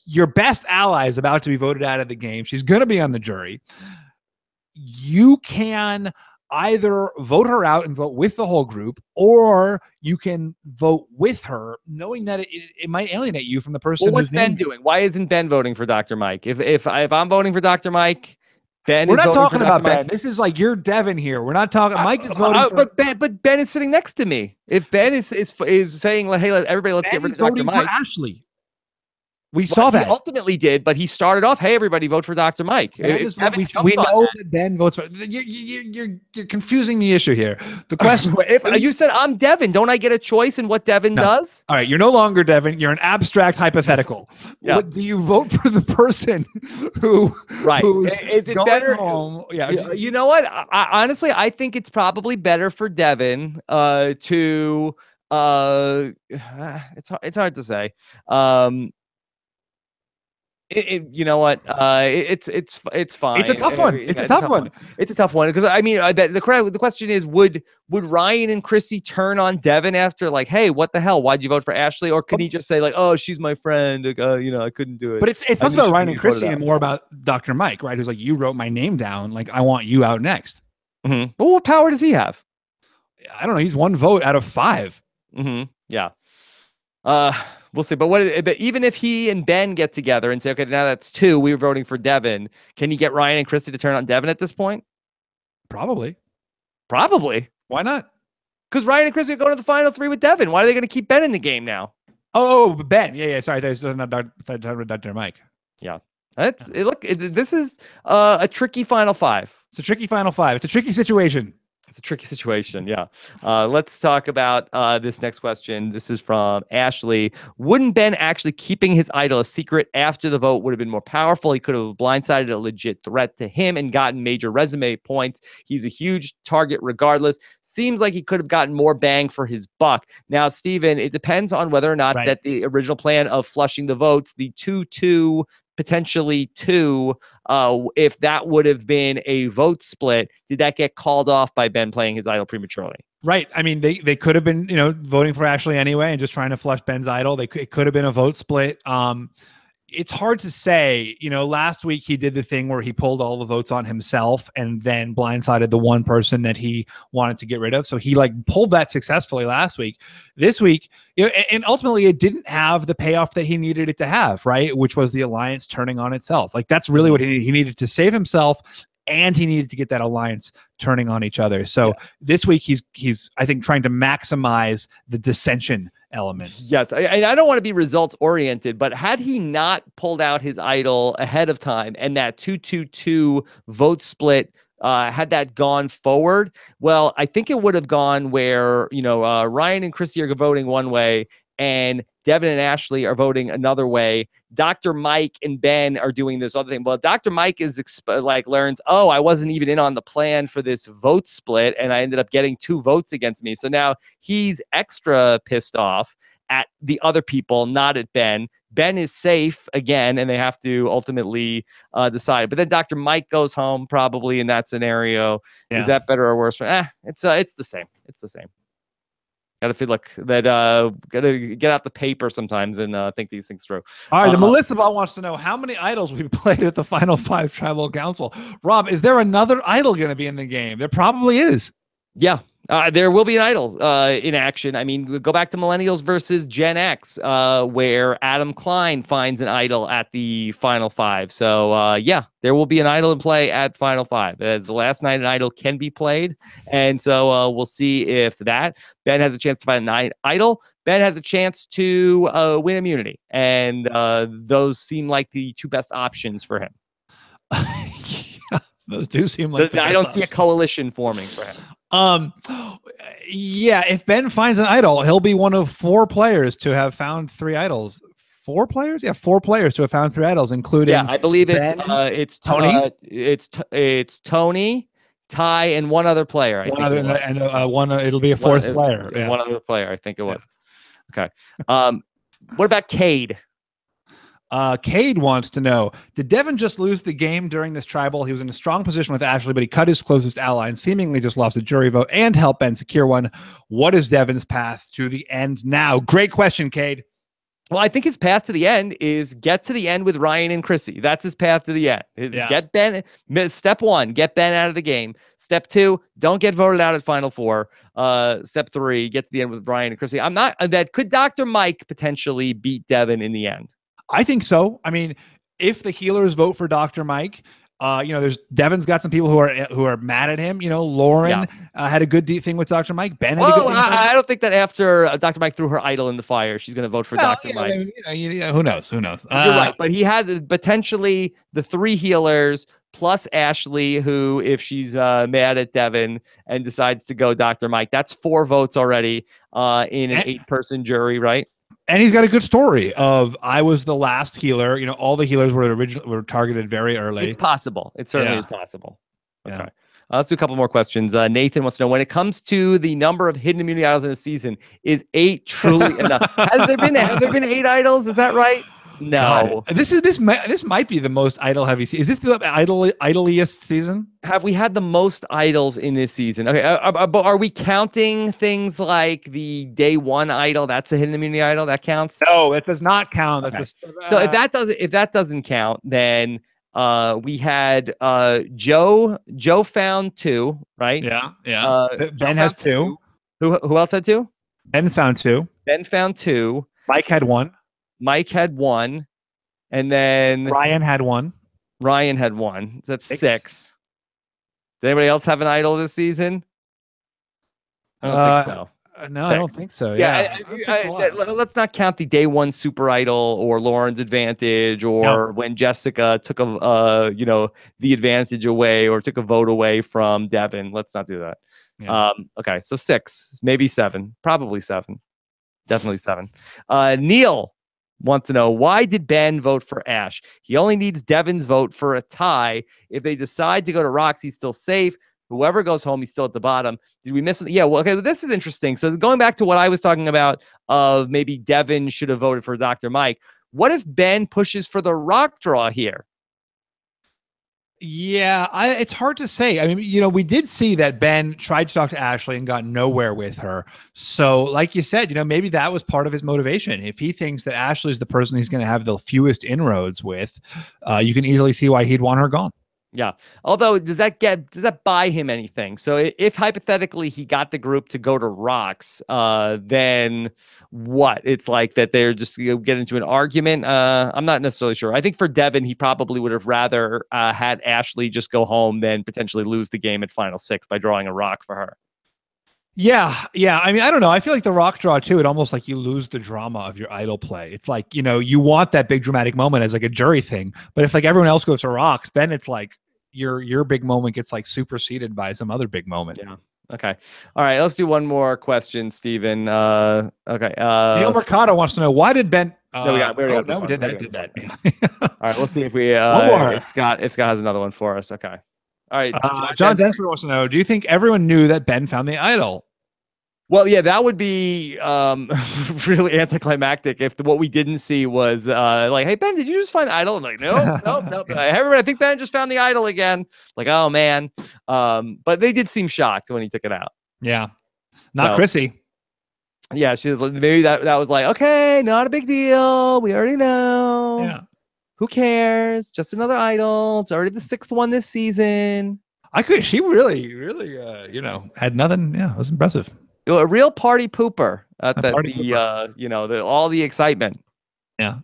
Your best ally is about to be voted out of the game. She's going to be on the jury. You can either vote her out and vote with the whole group, or you can vote with her, knowing that it might alienate you from the person. Well, what's Ben doing? Why isn't Ben voting for Dr. Mike? If I'm voting for Dr. Mike, Ben. We're not talking about Ben. This is like you're Devin here. We're not talking. Mike is voting. But Ben is sitting next to me. If Ben is saying, "Hey, let's get rid of Dr. Mike," Ashley. We saw that. He ultimately did, but he started off, "Hey, everybody, vote for Dr. Mike." We know that Ben votes for. You're confusing the issue here. The question: if you said I'm Devin, don't I get a choice in what Devin does? All right, you're no longer Devin. You're an abstract hypothetical. Yeah. Do you vote for the person who? Right. Is it better? Home? Yeah. You know what? Honestly, I think it's probably better for Devin to. It's hard to say. You know what? It's fine. It's a tough one. It's a tough one. It's a tough one because I mean, the question is, would Ryan and Chrissy turn on Devin after like, "Hey, what the hell? Why'd you vote for Ashley?" Or could he just say like, "Oh, she's my friend. Like, I couldn't do it." But it's less about Ryan and Chrissy and more about Dr. Mike, right? Who's like, "You wrote my name down. Like, I want you out next." Mm-hmm. But what power does he have? I don't know. He's one vote out of 5. Mm-hmm. Yeah. We'll see. But but even if he and Ben get together and say, "Okay, now that's 2, we were voting for Devin," can you get Ryan and Chrissy to turn on Devin at this point? Probably. Why not? Because Ryan and Chrissy are going to the final 3 with Devin. Why are they going to keep Ben in the game now? Oh, Ben. Yeah. Sorry, there's not Dr. Mike. Yeah. This is a tricky final 5. It's a tricky final 5. It's a tricky situation. It's a tricky situation, yeah. Let's talk about this next question. This is from Ashley. Wouldn't Ben actually keeping his idol a secret after the vote would have been more powerful? He could have blindsided a legit threat to him and gotten major resume points. He's a huge target regardless. Seems like he could have gotten more bang for his buck. Now, Stephen, it depends on whether or not that the original plan of flushing the votes, the 2-2, potentially 2, if that would have been a vote split, did that get called off by Ben playing his idol prematurely? Right. I mean, they could have been, voting for Ashley anyway and just trying to flush Ben's idol. It could have been a vote split. It's hard to say. Last week he did the thing where he pulled all the votes on himself and then blindsided the one person that he wanted to get rid of. So he pulled that successfully last week. This week, and ultimately it didn't have the payoff that he needed it to have, right? Which was the alliance turning on itself. That's really what he needed to save himself, and he needed to get that alliance turning on each other. So this week he's I think trying to maximize the dissension element. Yes, I don't want to be results oriented, but had he not pulled out his idol ahead of time and that 2-2-2 vote split, had that gone forward, well, I think it would have gone where Ryan and Chrissy are voting one way and Devin and Ashley are voting another way. Dr. Mike and Ben are doing this other thing. Well, Dr. Mike is learns, "Oh, I wasn't even in on the plan for this vote split, and I ended up getting 2 votes against me." So now he's extra pissed off at the other people, not at Ben. Ben is safe again, and they have to ultimately decide. But then Dr. Mike goes home probably in that scenario. Yeah. Is that better or worse? It's the same. It's the same. Got to feel like that. Got to get out the paper sometimes and think these things through. All right, the Melissa Bot wants to know how many idols we played at the Final 5 Tribal Council. Rob, is there another idol going to be in the game? There probably is. Yeah. There will be an idol in action. I mean, go back to Millennials versus Gen X, where Adam Klein finds an idol at the Final 5. So, yeah, there will be an idol in play at Final 5. As the last night, an idol can be played. And so we'll see if Ben has a chance to find an idol. Ben has a chance to win immunity, and those seem like the two best options for him. Yeah, those do seem like I don't see a coalition forming for him. Yeah, if Ben finds an idol, he'll be one of 4 players to have found 3 idols. 4 players? Yeah, 4 players to have found 3 idols, including I believe Ben, it's Tony, it's Tony, Ty, and one other player. One other, and one. It'll be a 4th player. Yeah. One other player, I think it was. Yeah. Okay. What about Cade? Cade wants to know, did Devin just lose the game during this tribal? He was in a strong position with Ashley, but he cut his closest ally and seemingly just lost a jury vote and helped Ben secure one. What is Devin's path to the end now? Great question, Cade. Well, I think his path to the end is get to the end with Ryan and Chrissy. That's his path to the end. Yeah. Get Ben. Step 1, get Ben out of the game. Step 2, don't get voted out at Final Four. Step 3, get to the end with Ryan and Chrissy. I'm not that. Could Dr. Mike potentially beat Devin in the end? I think so. I mean, if the healers vote for Dr. Mike, there's Devin's got some people who are mad at him. Lauren had a good thing with Dr. Mike. Ben had a good thing. I don't think that after Dr. Mike threw her idol in the fire, she's going to vote for Dr. Mike. Who knows? Who knows? You're right, but he has potentially the 3 healers plus Ashley, who, if she's mad at Devin and decides to go Dr. Mike, that's 4 votes already in an 8-person jury, right? And he's got a good story of, I was the last healer. All the healers were targeted very early. It's possible. It certainly is possible. Okay. Yeah. Let's do a couple more questions. Nathan wants to know, when it comes to the number of hidden immunity idols in a season, is 8 truly enough? Have there been 8 idols? Is that right? No. God. This might be the most idol heavy season. Is this the idoliest season? Have we had the most idols in this season? Okay, but are we counting things like the day 1 idol? That's a hidden immunity idol. That counts? No, it does not count. Okay. So if that doesn't count, then we had Joe found 2, right? Yeah. Ben has 2. Who else had 2? Ben found 2. Ben found 2. Mike had 1. Mike had 1, and then Ryan had 1. Ryan had 1. So that's 6. Did anybody else have an idol this season? I don't think so. No, 6. I don't think so. Yeah. Let's not count the day 1 super idol or Lauren's advantage or when Jessica took the advantage away or took a vote away from Devin. Let's not do that. Yeah. Okay, so 6, maybe 7, probably 7, definitely 7. Neil wants to know, why did Ben vote for Ash? He only needs Devin's vote for a tie. If they decide to go to Rocks, he's still safe. Whoever goes home, he's still at the bottom. Did we miss it? Yeah, well, okay, this is interesting. So going back to what I was talking about of maybe Devin should have voted for Dr. Mike, what if Ben pushes for the rock draw here? Yeah, it's hard to say. I mean, we did see that Ben tried to talk to Ashley and got nowhere with her. So like you said, maybe that was part of his motivation. If he thinks that Ashley's the person he's going to have the fewest inroads with, you can easily see why he'd want her gone. Yeah. Although, does that buy him anything? So if hypothetically he got the group to go to Rocks, then what? It's like that they're just get into an argument. I'm not necessarily sure. I think for Devin, he probably would have rather had Ashley just go home than potentially lose the game at Final 6 by drawing a rock for her. Yeah. I mean, I don't know. I feel like the rock draw too, it almost like you lose the drama of your idol play. It's like, you want that big dramatic moment as like a jury thing. But if like everyone else goes to Rocks, then it's like your big moment gets like superseded by some other big moment. Yeah. Okay. All right. Let's do one more question, Stephen. Okay. Neil Mercado wants to know, why did Ben? We did that. All right. Let's see if we if Scott has another one for us. Okay. All right. John Densford wants to know, do you think everyone knew that Ben found the idol? Well, yeah, that would be really anticlimactic if what we didn't see was like, hey, Ben, did you just find the idol? I'm like, nope. Everybody, I think Ben just found the idol again. Like, oh, man. But they did seem shocked when he took it out. Yeah. Not Chrissy. Yeah, she was maybe that was like, okay, not a big deal. We already know. Yeah. Who cares? Just another idol. It's already the 6th one this season. She really, had nothing. Yeah, it was impressive. A real party pooper at all the excitement. Yeah.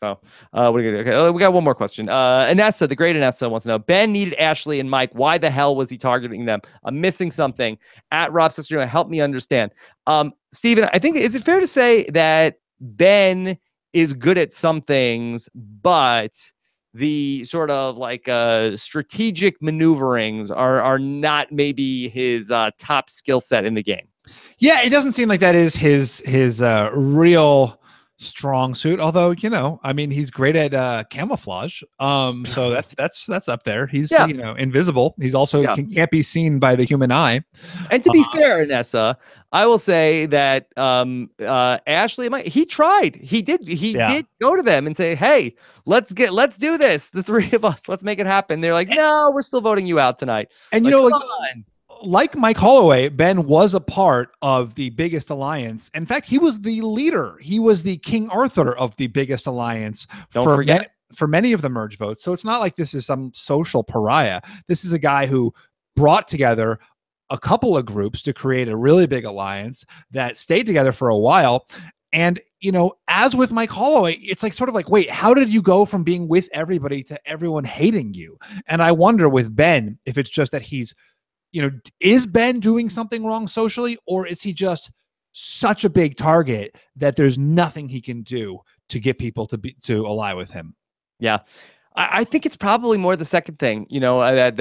So, what are you gonna do? Okay, we got one more question. Anessa, the great Anessa, wants to know: Ben needed Ashley and Mike. Why the hell was he targeting them? I'm missing something. At Rob Cesternino, help me understand. Stephen, I think, is it fair to say that Ben is good at some things, but the sort of like strategic maneuverings are not maybe his top skill set in the game? Yeah, it doesn't seem like that is his real strong suit. Although, you know, I mean, he's great at camouflage. So that's up there. He's you know, invisible. He's also can't be seen by the human eye. And to be fair, Anessa, I will say that Ashley, he tried. He did go to them and say, "Hey, let's do this. The three of us, let's make it happen." They're like, "No, we're still voting you out tonight." And you know, like Mike Holloway, Ben was a part of the Biggest Alliance. In fact, he was the leader. He was the King Arthur of the Biggest Alliance for many of the merge votes. So it's not like this is some social pariah. This is a guy who brought together a couple of groups to create a really big alliance that stayed together for a while. And, you know, as with Mike Holloway, it's like sort of like, wait, how did you go from being with everybody to everyone hating you? And I wonder with Ben, if it's just that he's, you know, is Ben doing something wrong socially, or is he just such a big target that there's nothing he can do to get people to ally with him? Yeah. I think it's probably more the second thing, you know, that,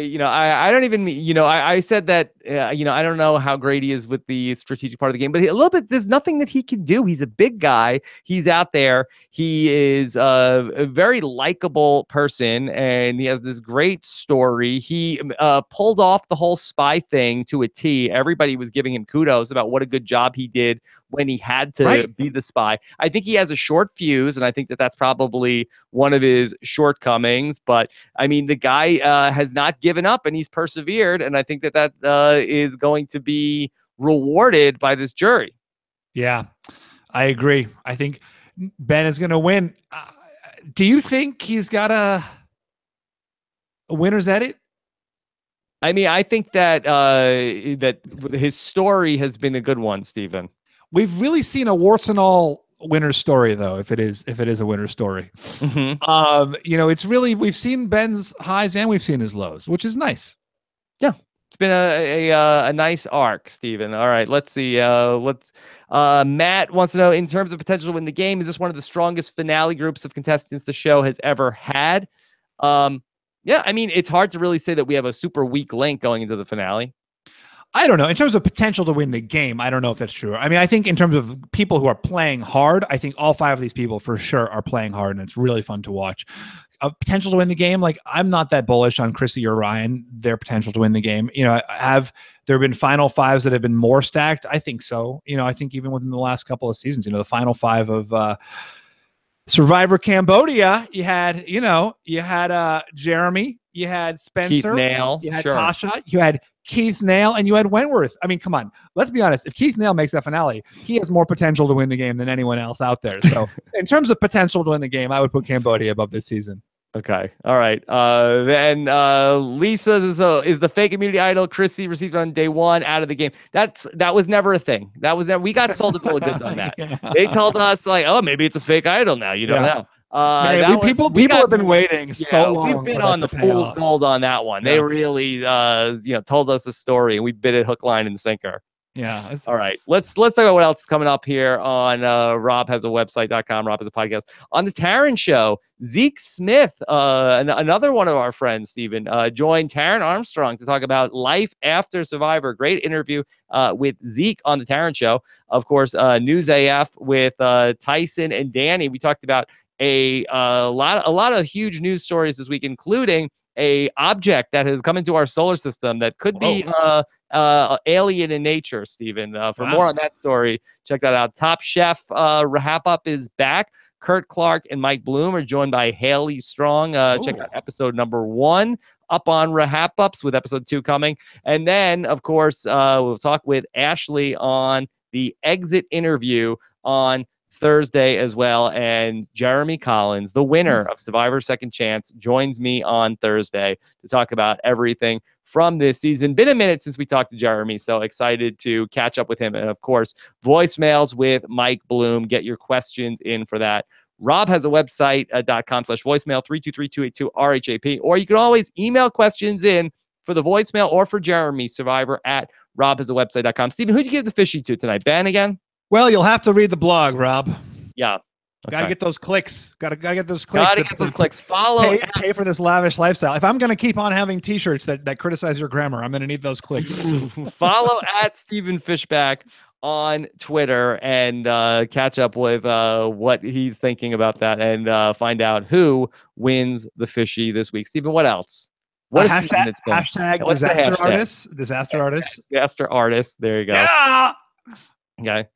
you know, I don't even, you know, I said that, you know, I don't know how great he is with the strategic part of the game, but a little bit, there's nothing that he can do. He's a big guy. He's out there. He is a very likable person, and he has this great story. He pulled off the whole spy thing to a T. Everybody was giving him kudos about what a good job he did when he had to be the spy. I think he has a short fuse, and I think that that's probably one of his shortcomings. But I mean, the guy has not given up, and he's persevered, and I think that that is going to be rewarded by this jury. Yeah, I agree. I think Ben is going to win. Do you think he's got a winner's edit? I mean, I think that that his story has been a good one, Stephen. We've really seen a warts and all winner's story, though, if it is a winner's story. Mm-hmm. You know, it's really, we've seen Ben's highs and we've seen his lows, which is nice. Yeah, it's been a nice arc, Stephen. All right, let's see. Matt wants to know, in terms of potential to win the game, is this one of the strongest finale groups of contestants the show has ever had? Yeah, I mean, it's hard to really say that we have a super weak link going into the finale. I don't know. In terms of potential to win the game, I don't know if that's true. I mean, I think in terms of people who are playing hard, I think all five of these people for sure are playing hard, and it's really fun to watch. Potential to win the game, like, I'm not that bullish on Chrissy or Ryan, their potential to win the game. You know, have there been final fives that have been more stacked? I think so. You know, I think even within the last couple of seasons, you know, the final five of Survivor Cambodia, you had Jeremy, you had Spencer, Keith Nail, you had Tasha, you had Keith Nail, and you had Wentworth. I mean, come on, let's be honest. If Keith Nail makes that finale, he has more potential to win the game than anyone else out there. So in terms of potential to win the game, I would put Cambodia above this season. Okay. All right. Then Lisa is the fake immunity idol Chrissy received on day one out of the game. That was never a thing. That was never, we got sold a bill of goods on that. Yeah. They told us, like, oh, maybe it's a fake idol now. You don't know. People have been waiting so long. We've been on the fool's gold on that one. They really told us a story, and we bit it hook, line, and sinker. Yeah. All right. Let's talk about what else is coming up here on robhasawebsite.com. Rob has a podcast. On the Taryn Show, Zeke Smith, another one of our friends, Stephen, joined Taryn Armstrong to talk about life after Survivor. Great interview with Zeke on the Taryn Show. Of course, News AF with Tyson and Danny. We talked about a lot of huge news stories this week, including a object that has come into our solar system that could be alien in nature, Stephen. For more on that story, check that out. Top Chef RHAP is back. Kurt Clark and Mike Bloom are joined by Haley Strong. Check out episode number 1 up on RHAP with episode 2 coming. And then, of course, we'll talk with Ashley on the exit interview on Thursday as well. And Jeremy Collins, the winner of Survivor Second Chance, joins me on Thursday to talk about everything from this season. Been a minute since we talked to Jeremy, so excited to catch up with him. And of course, voicemails with Mike Bloom. Get your questions in for that Rob has a website.com/voicemail 323-282-RHAP, or you can always email questions in for the voicemail or for Jeremy, Survivor at robhasawebsite.com. Stephen, who'd you give the fishy to tonight? Ben again? Well, you'll have to read the blog, Rob. Yeah. Okay. Got to get those clicks. Got to get those clicks. Got to get those clicks. Follow. Pay for this lavish lifestyle. If I'm going to keep on having T-shirts that criticize your grammar, I'm going to need those clicks. Follow at Stephen Fishbach on Twitter and catch up with what he's thinking about that and find out who wins the fishy this week. Stephen, what else? What hashtag disaster artists. Disaster artists. Disaster artists. There you go. Yeah. Okay.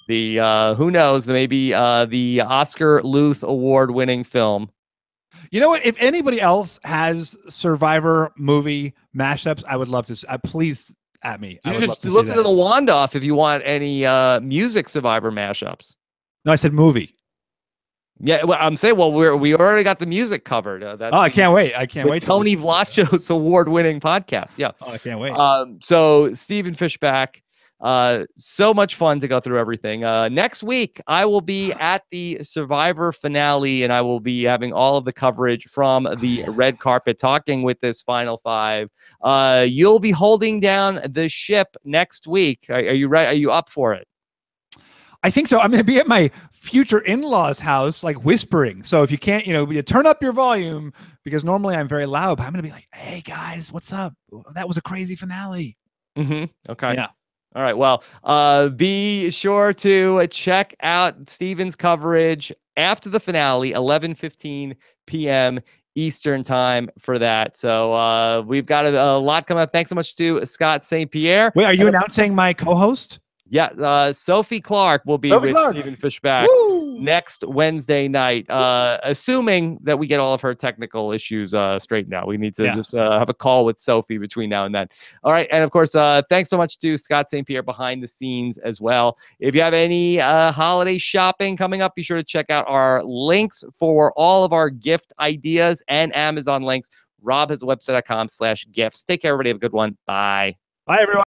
The who knows, maybe the Oscar Luth award-winning film. You know what? If anybody else has Survivor movie mashups, I would love to. Please at me. You should listen to the Wand-Off if you want any music Survivor mashups. No, I said movie. Yeah, well, I'm saying, well, we already got the music covered. I can't wait. I can't wait. Tony Vlacho's award-winning podcast. Yeah. Oh, I can't wait. So Stephen Fishbach. So much fun to go through everything. Next week, I will be at the Survivor finale, and I will be having all of the coverage from the red carpet, talking with this final five. You'll be holding down the ship next week. Are you ready? Are you up for it? I think so. I'm going to be at my future in-laws' house, like whispering. So if you can't, you turn up your volume, because normally I'm very loud, but I'm going to be like, hey guys, what's up? That was a crazy finale. Okay. Yeah. All right. Well, be sure to check out Steven's coverage after the finale, 11:15 p.m. Eastern time for that. So we've got a lot coming up. Thanks so much to Scott St. Pierre. Wait, are you announcing my co-host? Yeah, Sophie Clark will be with Stephen Fishbach next Wednesday night, assuming that we get all of her technical issues straightened out. We need to just have a call with Sophie between now and then. All right, and of course, thanks so much to Scott St. Pierre behind the scenes as well. If you have any holiday shopping coming up, be sure to check out our links for all of our gift ideas and Amazon links. Rob has a website.com/gifts. Take care, everybody. Have a good one. Bye. Bye, everyone.